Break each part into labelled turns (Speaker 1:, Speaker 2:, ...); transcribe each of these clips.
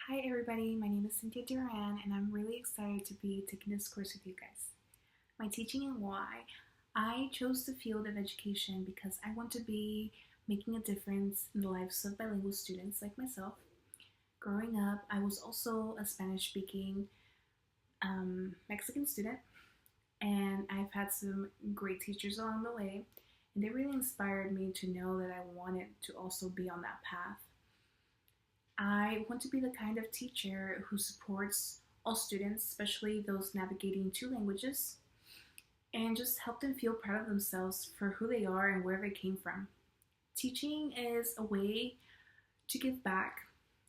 Speaker 1: Hi everybody, my name is Cynthia Duran and I'm really excited to be taking this course with you guys. My teaching and why. I chose the field of education because I want to be making a difference in the lives of bilingual students like myself. Growing up, I was also a Spanish speaking Mexican student, and I've had some great teachers along the way, and they really inspired me to know that I wanted to also be on that path. I want to be the kind of teacher who supports all students, especially those navigating two languages, and just help them feel proud of themselves for who they are and where they came from. Teaching is a way to give back,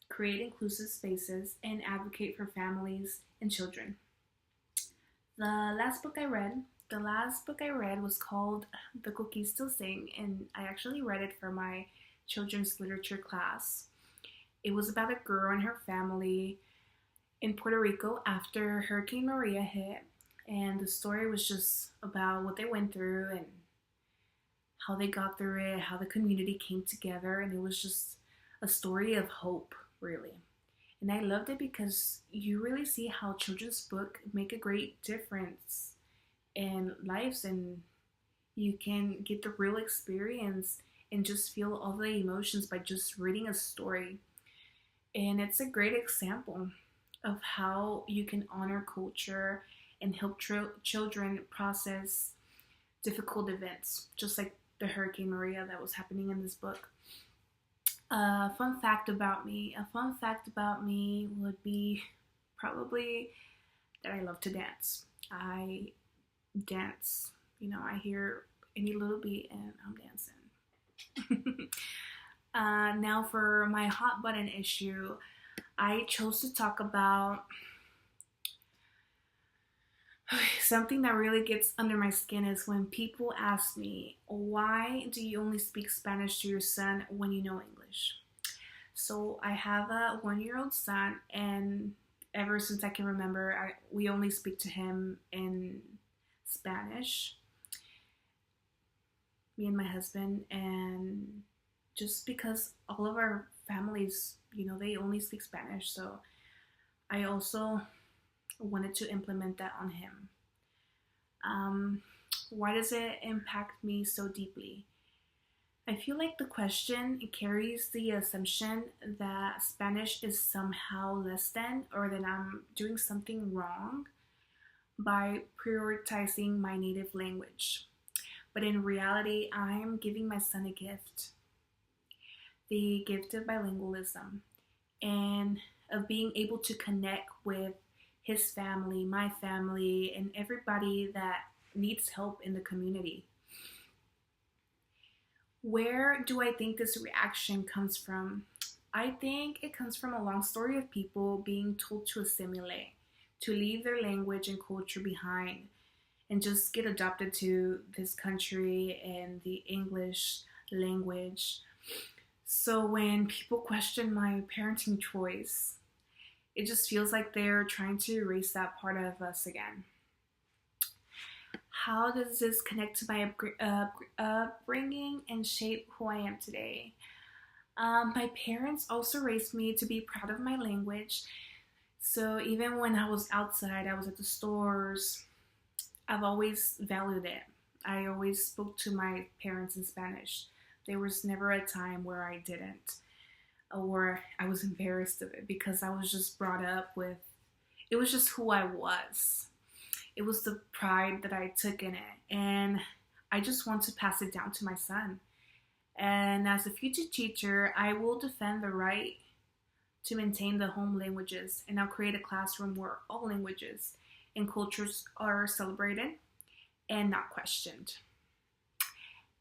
Speaker 1: create inclusive spaces, and advocate for families and children. The last book I read was called The Cookies Still Sing, and I actually read it for my children's literature class. It was about a girl and her family in Puerto Rico after Hurricane Maria hit, and the story was just about what they went through and how they got through it, how the community came together, and it was just a story of hope, really. And I loved it because you really see how children's book make a great difference in lives, and you can get the real experience and just feel all the emotions by just reading a story. And it's a great example of how you can honor culture and help children process difficult events, just like the Hurricane Maria that was happening in this book. Fun fact about me. A fun fact about me would be probably that I love to dance. I dance. I hear any little beat and I'm dancing. Now for my hot button issue, I chose to talk about something that really gets under my skin is when people ask me, why do you only speak Spanish to your son when you know English? So I have a 1-year-old son, and ever since I can remember, we only speak to him in Spanish, me and my husband, and just because all of our families, they only speak Spanish, so I also wanted to implement that on him. Why does it impact me so deeply? I feel like the question carries the assumption that Spanish is somehow less than, or that I'm doing something wrong by prioritizing my native language. But in reality, I am giving my son a gift, the gift of bilingualism, and of being able to connect with his family, my family, and everybody that needs help in the community. Where do I think this reaction comes from? I think it comes from a long story of people being told to assimilate, to leave their language and culture behind, and just get adopted to this country and the English language. So when people question my parenting choice, it just feels like they're trying to erase that part of us again. How does this connect to my upbringing and shape who I am today? My parents also raised me to be proud of my language. So even when I was outside, I was at the stores, I've always valued it. I always spoke to my parents in Spanish. There was never a time where I didn't, or I was embarrassed of it, because I was just brought up with, it was just who I was. It was the pride that I took in it, and I just want to pass it down to my son. And as a future teacher, I will defend the right to maintain the home languages, and I'll create a classroom where all languages and cultures are celebrated and not questioned.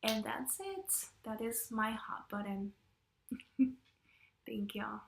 Speaker 1: And that's it. That is my hot button. Thank y'all.